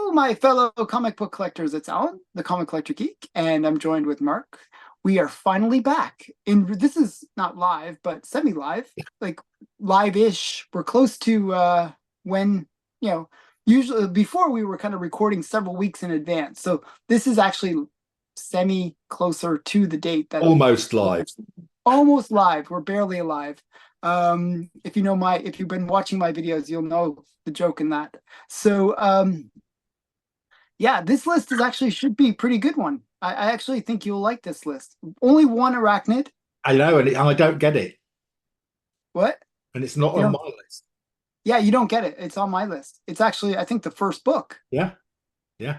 Hello, my fellow comic book collectors. It's Alan, the Comic Collector Geek, and I'm joined with Mark. We are finally back. This is not live, but semi-live, like live-ish. We're close to when, you know, usually before we were kind of recording several weeks in advance. So this is actually semi closer to the date that Almost live. almost live. We're barely alive. If you've been watching my videos, you'll know the joke in that. So yeah, this list is actually should be a pretty good one. I actually think you'll like this list. Only one arachnid. I know, and I don't get it, What? and it's not You on know, my list. yeah, you don't get it. It's on my list. It's actually, I think, the first book. Yeah, yeah.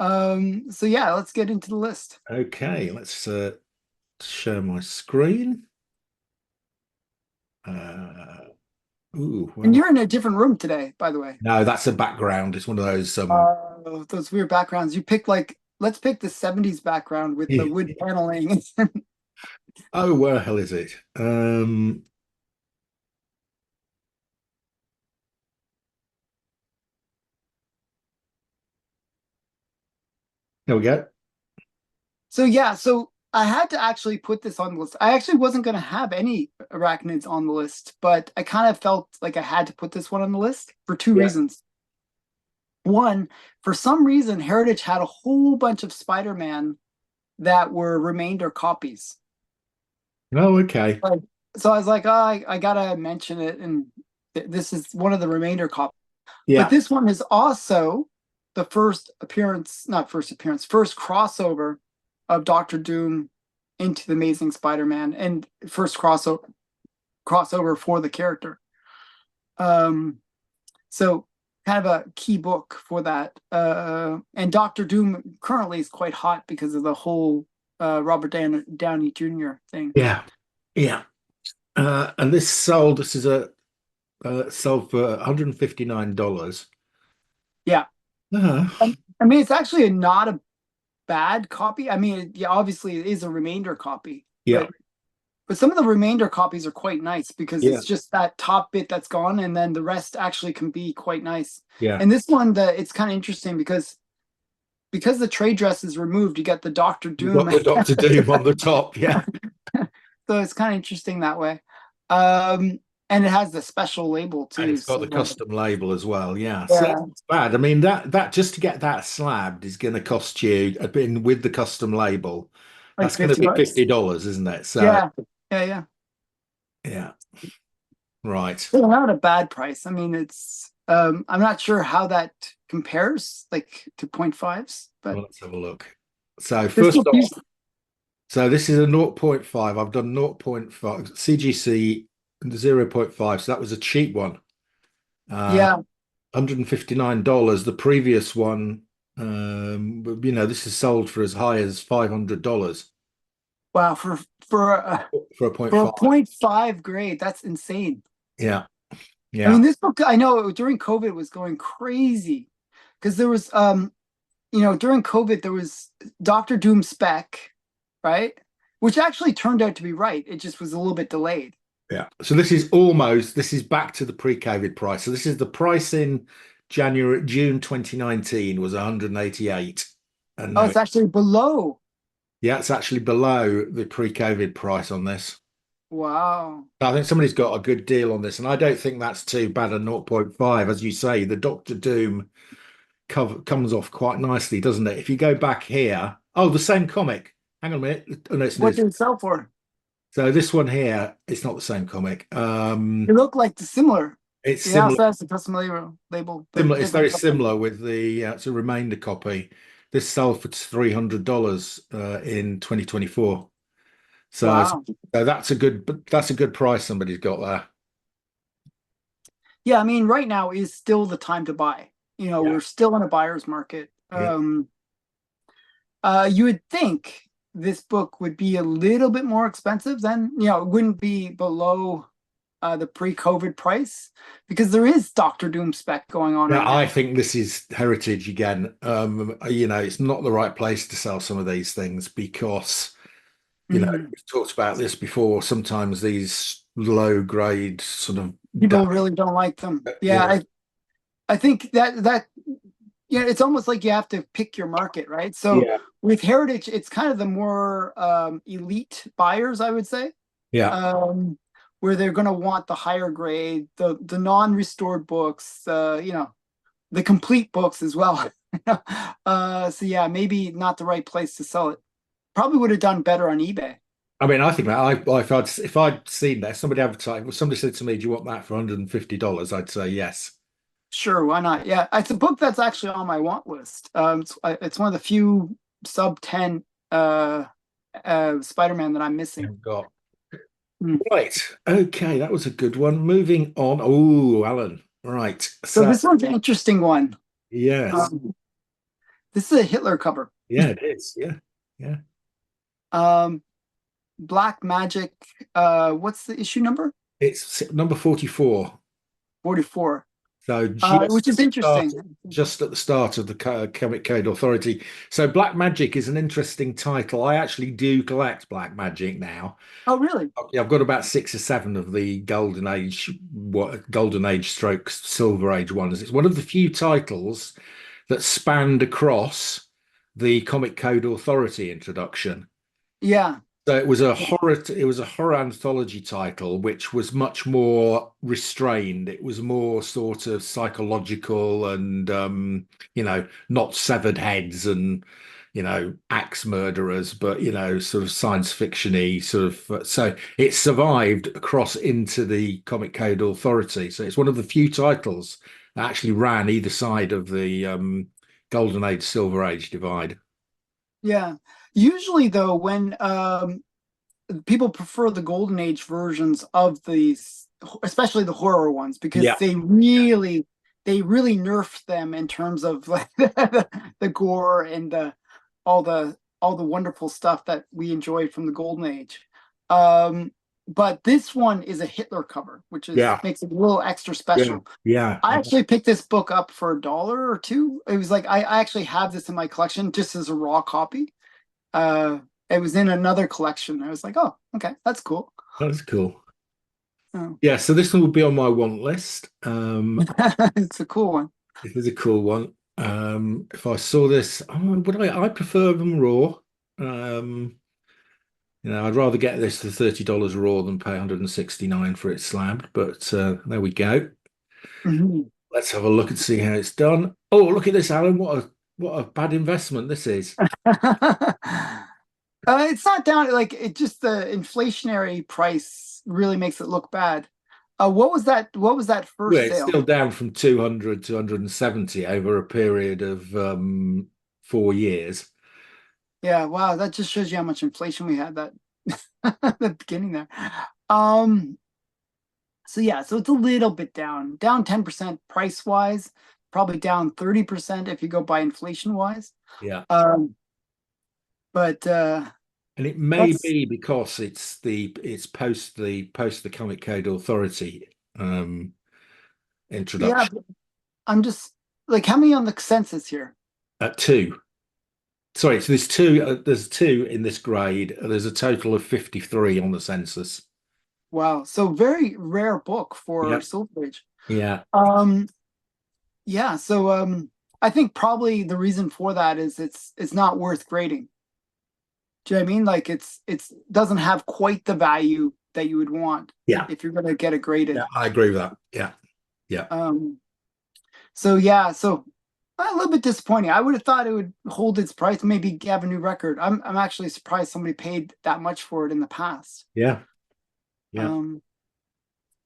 So yeah, let's get into the list. Okay, let's share my screen. And Well, you're in a different room today, by the way. no, that's a background. It's one of those. Those weird backgrounds. You pick let's pick the 70s background with the wood paneling. Oh, where the hell is it? There we go. So yeah, so I had to actually put this on the list. I actually wasn't going to have any arachnids on the list, but I kind of felt like I had to put this one on the list for two Yeah. reasons. One, for some reason, Heritage had a whole bunch of Spider-Man that were remainder copies. Oh, okay. Like, so I was like, oh, I gotta mention it, and this is one of the remainder copies. But Yeah. this one is also the first appearance, not first appearance, first crossover of Doctor Doom into the Amazing Spider-Man, and first crossover for the character. So kind of a key book for that. And Doctor Doom currently is quite hot because of the whole Robert Downey Jr. thing. Yeah. Yeah. And this sold. This is a sold for $159. Yeah. Uh, I mean, it's actually not a bad copy. I mean, yeah, obviously it is a remainder copy, yeah. but some of the remainder copies are quite nice because Yeah. it's just that top bit that's gone, and then the rest actually can be quite nice. Yeah. And this one, it's kind of interesting because the trade dress is removed, you get the Doctor You've Doom. got the Doctor Doom on the top. Yeah. So it's kind of interesting that way. Um, and it has the special label And too. it's got So the custom label as well. Yeah. So yeah, that's bad. I mean, that just to get that slabbed is going to cost you a bit with the custom label. like That's going to 50 be bucks. $50, isn't it? So Yeah, yeah. yeah. Right. Well, not a bad price. I mean, I'm not sure how that compares like to point fives, but Well, let's have a look. So this first book off, used, so this is a zero point 0.5. I've done 0.5 CGC and 0.5. So that was a cheap one. yeah. $159. The previous one, this is sold for as high as $500 Wow, for a point for a 0.5. point five grade, that's insane. Yeah, I mean, yeah, this book I know during COVID was going crazy because there was during COVID there was Doctor Doom spec, right? Which actually turned out to be right. It just was a little bit delayed. yeah. So this is back to the pre-COVID price. So this is the price in June 2019 was 188. And Oh, now, it's actually below. yeah, it's actually below the pre-COVID price on this. Wow. I think somebody's got a good deal on this, and I don't think that's too bad a zero point 0.5. As you say, the Doctor Doom comes off quite nicely, doesn't it? If you go back here, oh, the same comic. Hang on a minute. Oh, no, What did it sell for? so this one here, it's not the same comic. It looked like the similar. It's It similar. also has the custom label, but Similar. It's very different. similar with the. It's a remainder copy. This sold for $300 in 2024. So, Wow. so that's a good price somebody's got there. Yeah, I mean, right now is still the time to buy. Yeah. We're still in a buyer's market. Yeah. You would think this book would be a little bit more expensive than, it wouldn't be below the pre-COVID price because there is Doctor Doom spec going on Yeah, right I now. think this is heritage again. It's not the right place to sell some of these things because, Mhm. we've talked about this before. Sometimes these low grade sort of People really don't like them. Yeah, yeah, I think that Yeah, it's almost like you have to pick your market, right? So Yeah. with Heritage, it's kind of the more elite buyers, I would say, Yeah. um, where they're going to want the higher grade, the non-restored books, the complete books as well. So yeah, maybe not the right place to sell it. Probably would have done better on eBay. I mean, I think that if I'd seen that, somebody advertised, if somebody said to me, "Do you want that for $150?" I'd say yes. Sure, why not? Yeah, it's a book that's actually on my want list. It's one of the few sub 10 Spider-Man that I'm You missing. haven't got. Hmm. Right. Okay, that was a good one. Moving on. Oh, Alan. Right. So So this one's an interesting one. yes. Um, this is a Hitler cover. Yeah, it is. Yeah. Yeah. Um, Black Magic. What's the issue number? It's number 44. 44. So Which is interesting. just at the start of the Comic Code Authority. So Black Magic is an interesting title. I actually do collect Black Magic now. Oh, really? I've got about 6 or 7 of the Golden Age strokes Silver Age ones. It's one of the few titles that spanned across the Comic Code Authority introduction. Yeah. So it was a horror anthology title, which was much more restrained. It was more sort of psychological and not severed heads and axe murderers, but sort of science fiction-y sort of so it survived across into the Comic Code Authority. So it's one of the few titles that actually ran either side of the Golden Age, Silver Age divide. Yeah. Usually though, when people prefer the golden age versions of these, especially the horror ones, because Yeah. they really nerfed them in terms of like the gore and all the wonderful stuff that we enjoyed from the golden age. But this one is a Hitler cover, which is Yeah. makes it a little extra Yeah. special. Yeah. I actually picked this book up for $1 or $2. It was like I actually have this in my collection just as a raw copy. uh it was in another collection. I was like, oh, okay, that's cool. That's cool. Oh. Yeah, so this one will be on my want list. It's a cool one. It is a cool one. If I saw this, would I prefer them raw. Um, I'd rather get this for $30 raw than pay 169 for it slabbed, but there we go. Mhm. Let's have a look and see how it's done. Oh, look at this, Alan. What a bad investment this is. It's not down, like it just the inflationary price really makes it look bad. What was that Well, first it's sale? still down from 200 to 170 over a period of 4 years. Yeah, wow, that just shows you how much inflation we had that at the beginning there. Um, so yeah, so it's a little bit down 10% price wise, probably down 30% if you go by inflation wise. Yeah. Um, but And it may that's be because it's post the Comic Code Authority yeah, introduction I'm just like, how many on the census here? at 2. Sorry, so there's two in this grade. There's a total of 53 on the census. Wow, so very rare book for Yeah. Silver Age. Yeah. Um, yeah, so I think probably the reason for that is it's not worth grading. Do you know what I mean? Like it's doesn't have quite the value that you would want Yeah. if you're gonna get it graded. Yeah, I agree with that. Yeah. Yeah. Um, so yeah, so a little bit disappointing. I would have thought it would hold its price, maybe have a new record. I'm actually surprised somebody paid that much for it in the past. Yeah. Yeah. Um,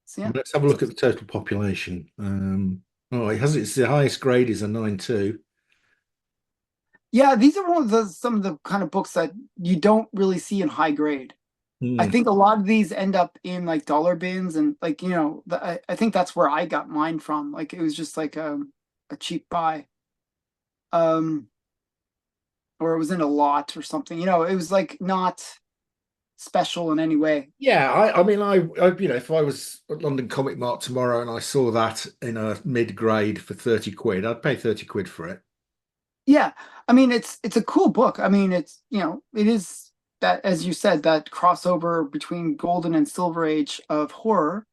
so yeah. Let's have a look at the total population. Oh, it's the highest grade is a 9.2. Yeah, these are one of the some of the kind of books that you don't really see in high grade. I Hmm. think a lot of these end up in like dollar bins, and like I think that's where I got mine from. Like it was just like a cheap buy, um, or it was in a lot or something. It was like not special in any way. Yeah, I mean, if I was at London Comic Mart tomorrow and I saw that in a mid grade for 30 quid, I'd pay 30 quid for it. Yeah, I mean it's a cool book. I mean it is that, as you said, that crossover between golden and silver age of horror,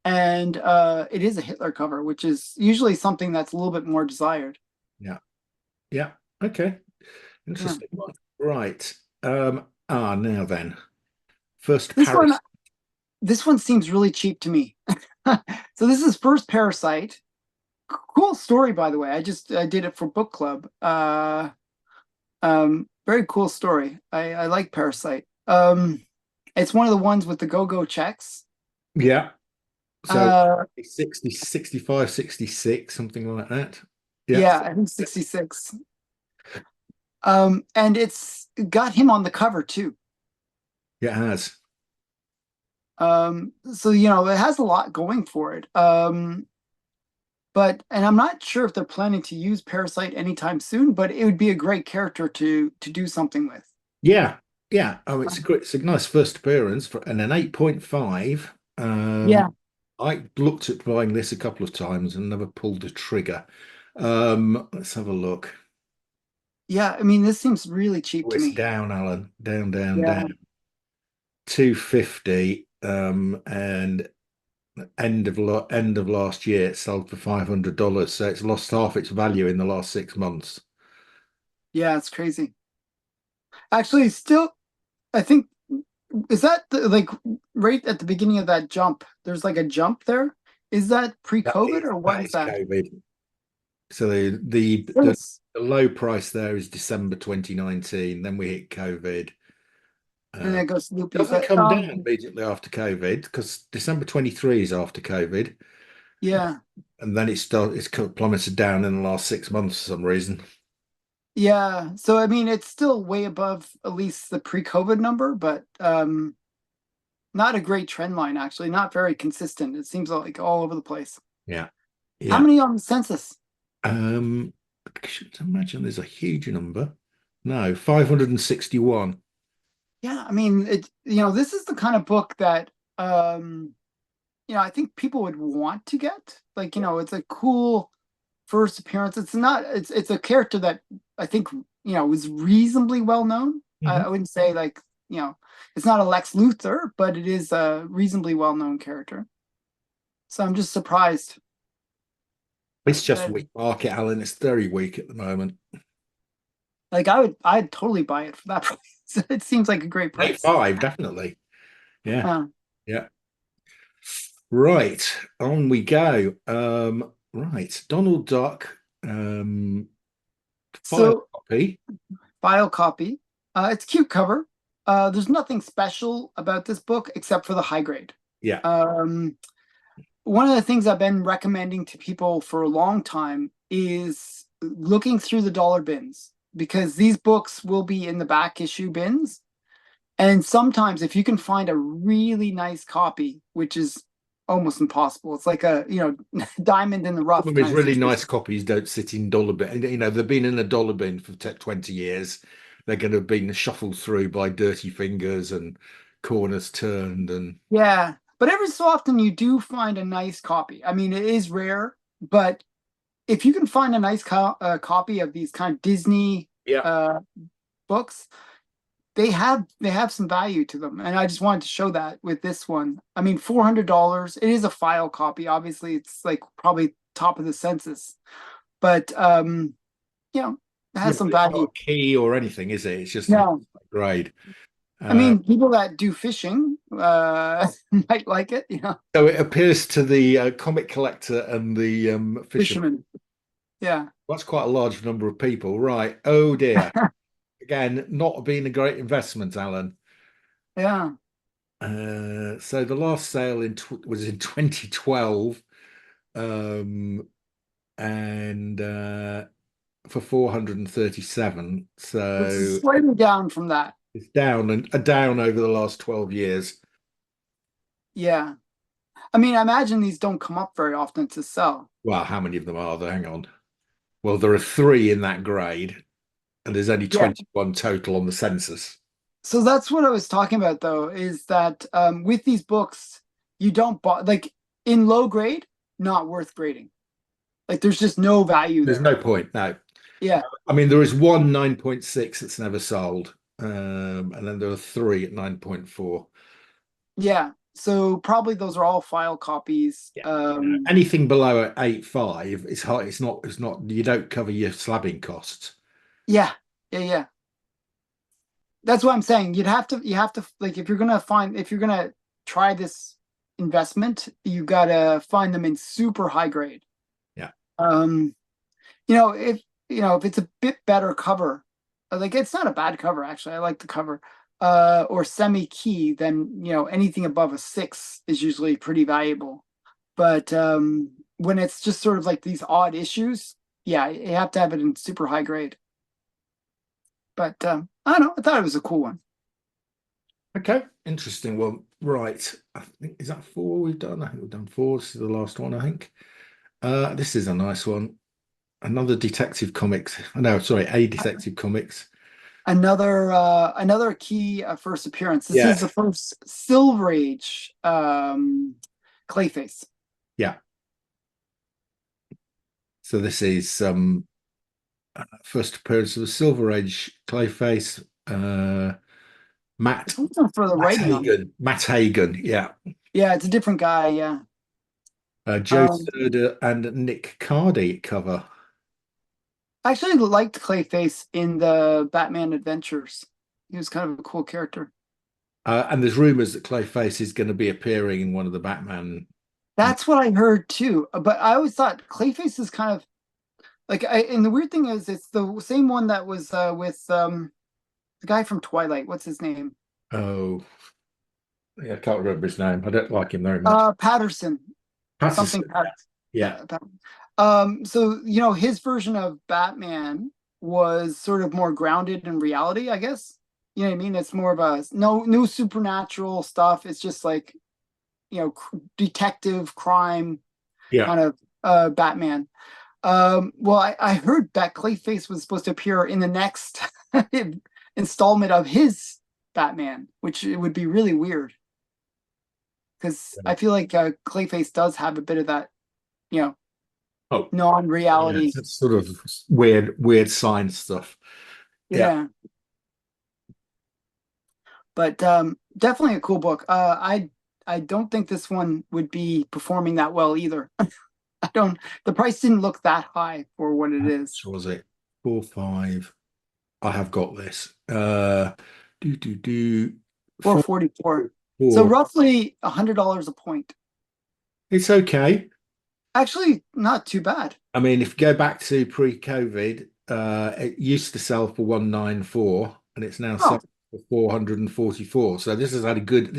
and it is a Hitler cover, which is usually something that's a little bit more desired. Yeah. Yeah. Okay. Yeah. Interesting one. Right. Now then. First This one, Paris. this one seems really cheap to me. So this is First Parasite. Cool story, by the way. I did it for book club. Very cool story. I like Parasite. It's one of the ones with the go-go checks. Yeah. So Uh, 60, 65, 66, something like that. Yeah. yeah, I think 66. And it's got him on the cover too. It has. So it has a lot going for it. And I'm not sure if they're planning to use Parasite anytime soon, but it would be a great character to do something with. Yeah. Yeah. Oh, it's a nice first appearance for and an 8.5. Yeah, I looked at buying this a couple of times and never pulled the trigger. Let's have a look. yeah. I mean, this seems really cheap Oh, to it's me. down, Alan. Down, down, Yeah, down. 250. And end of last year it sold for $500. So it's lost half its value in the last 6 months. yeah. It's crazy. Actually, still, I think is that like right at the beginning of that jump? There's like a jump there. Is that pre-COVID or what That is is that? COVID. So Yes. the low price there is December 2019. Then we hit COVID. And Uh, it goes loopy, doesn't but come down immediately after COVID because December 23 is after COVID. yeah. And then it's plummeted down in the last 6 months for some reason. Yeah. So I mean it's still way above at least the pre-COVID number, but not a great trend line actually, not very consistent. It seems like all over the place. Yeah. How Yeah. many on the census? Um, I should imagine there's a huge number. No, 561. Yeah, I mean this is the kind of book that I think people would want to get. Like, it's a cool first appearance. It's a character that I think, was reasonably well known. I Mhm. wouldn't say like, it's not a Lex Luthor, but it is a reasonably well known character. So I'm just surprised It's just that weak market, Alan. It's very weak at the moment. like I'd totally buy it for that price. It seems like a great Eight price. five, definitely. Yeah. Uh, Yeah. Right. On we go. Right. Donald Duck, file so copy. file copy. It's a cute cover. There's nothing special about this book except for the high grade. Yeah. Um, One of the things I've been recommending to people for a long time is looking through the dollar bins because these books will be in the back issue bins. And sometimes if you can find a really nice copy, which is almost impossible, it's like a, diamond in the rough Some of his kind of really nice situation. copies don't sit in dollar bin. They've been in a dollar bin for 20 years. They're going to have been shuffled through by dirty fingers and corners turned and Yeah. But every so often you do find a nice copy. I mean, it is rare, but if you can find a nice copy of these kind of Disney yeah. uh, books, they have some value to them, and I just wanted to show that with this one. I mean, $400. It is a file copy. Obviously, it's like probably top of the census, but it Yeah, has but some it's not value. a key or anything, is it? It's just a No, grade. I Uh, mean, people that do fishing might like it. so it appears to the comic collector and the fisherman. Fishermen. Yeah, That's quite a large number of people, right? Oh dear. Again, not been a great investment, Alan. yeah. So the last sale was in 2012, um, and for 437. It's So slightly down from that. it's down over the last 12 years. Yeah. I mean, I imagine these don't come up very often to sell. Well, how many of them are there? Hang on. Well, there are three in that grade, and there's only Yeah. 21 total on the census. So that's what I was talking about, though, is that with these books, you don't buy, like in low grade, not worth grading. Like there's just no value There's there. no point. No. Yeah. I mean, there is one 9.6 that's never sold. And then there are three at 9.4. Yeah. So probably those are all file copies. Yeah. Anything below 8.5, it's high. You don't cover your slabbing costs. Yeah, yeah. That's what I'm saying. You have to like if you're gonna try this investment, you gotta find them in super high grade. Yeah. Um, if it's a bit better cover, like it's not a bad cover actually. I like the cover. Or semi-key, then anything above a 6 is usually pretty valuable. But when it's just sort of like these odd issues, yeah, you have to have it in super high grade. But I don't know, I thought it was a cool one. Okay. Interesting. Well, right. I think is that four we've done? I think we've done four. This is the last one, I think. This is a nice one. Another Detective Comics. No, sorry, a Detective Comics. Another key first appearance. This is Yeah. the first Silver Age Clayface. Yeah. So this is first appearance of a Silver Age Clayface. Matt Something for the Matt writing on it. Hagen. Matt Hagen. Yeah. Yeah, it's a different guy. Yeah. Joe Um, Serda and Nick Cardy cover. I actually liked Clayface in the Batman Adventures. He was kind of a cool character. And there's rumors that Clayface is going to be appearing in one of the Batman. That's what I heard too. But I always thought Clayface is kind of like and the weird thing is it's the same one that was with the guy from Twilight. What's his name? Oh, yeah, I can't remember his name. I don't like him very much. Patterson. Something Patterson. Patterson. Yeah. So his version of Batman was sort of more grounded in reality, I guess. You know what I mean? It's more of a no supernatural stuff. It's just like, detective crime Yeah. kind of Batman. Well, I heard that Clayface was supposed to appear in the next installment of his Batman, which it would be really weird because I feel like Clayface does have a bit of that, you know, Oh, yeah. non-reality. It's sort of weird science stuff. Yeah. Yeah, but definitely a cool book. I don't think this one would be performing that well either. I don't. The price didn't look that high for what it How is. much was it? 4, 5. I have got this. Do 4, 444. So 4. roughly $100 a point. It's okay. Actually, not too bad. I mean, if you go back to pre-COVID, it used to sell for 194 and it's now Oh, selling for 444. So this has had a good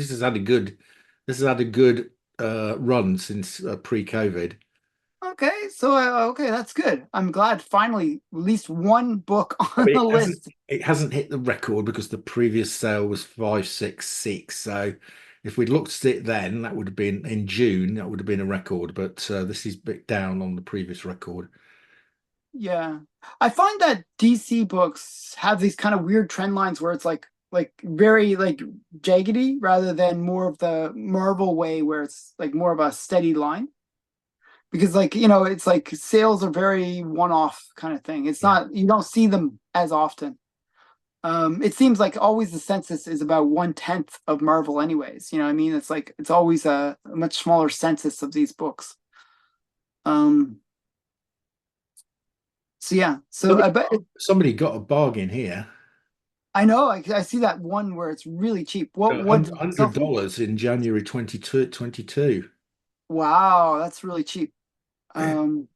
run since pre-COVID. okay. So okay, that's good. I'm glad finally at least one book I on mean, the list. it hasn't hit the record because the previous sale was 566. So if we'd looked at it then, that would have been in June, that would have been a record. But this is a bit down on the previous record. Yeah. I find that DC books have these kind of weird trend lines where it's like very like jaggedy rather than more of the Marvel way where it's like more of a steady line. Because like, it's like sales are very one-off kind of thing. It's Yeah. not you don't see them as often. It seems like always the census is about 1/10 of Marvel anyways. You know what I mean? It's like it's always a much smaller census of these books. Um, so yeah. So Somebody, I bet somebody got a bargain here. I know. I see that one where it's really cheap. What did it sell for? $100 in January 2022. Wow, that's really cheap. Yeah. Um,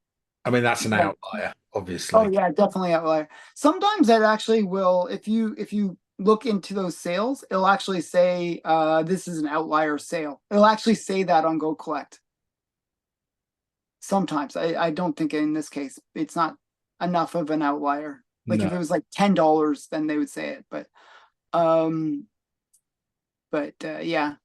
I mean, that's an yeah. outlier, Oh obviously. yeah, definitely outlier. Sometimes that actually will, if you look into those sales, it'll actually say this is an outlier sale. It'll actually say that on Go Collect. Sometimes I don't think in this case it's not enough of an outlier. Like No, if it was like $10, then they would say it. Um, yeah,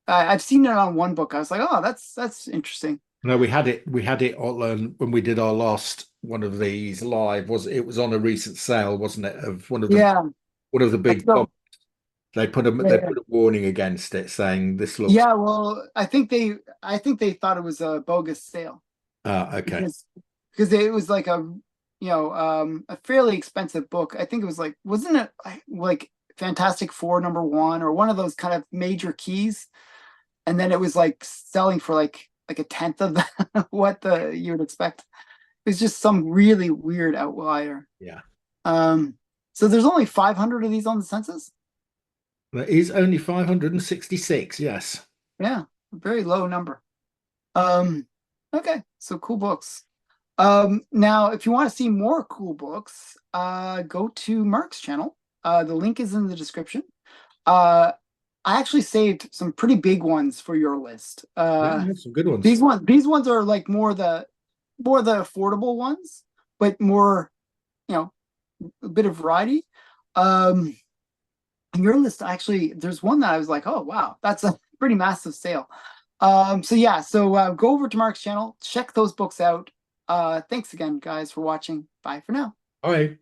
I've seen it on one book. I was like, oh, that's interesting. no, we had it all when we did our last one of these live. It was on a recent sale, wasn't it? Of one of the Yeah, one of the that's big so. they put a Yeah, they yeah. put a warning against it saying this looks Yeah, well, I think they thought it was a bogus sale okay. because it was like a fairly expensive book. I think it was like wasn't it like Fantastic Four #1 or one of those kind of major keys, and then it was like selling for like a tenth of what the you would expect. It's just some really weird outlier. Yeah. So there's only 500 of these on the census. There is only 566, yes. Yeah, very low number. Um, okay, so cool books. Now if you want to see more cool books, go to Mark's channel. The link is in the description. Uh, I actually saved some pretty big ones for your list. Yeah, that's some good ones. These ones are like more the affordable ones, but more, you know, a bit of variety. Um, in your list, actually, there's one that I was like, oh wow, that's a pretty massive sale. So yeah, so go over to Mark's channel, check those books out. Thanks again, guys, for watching. Bye for now. All right.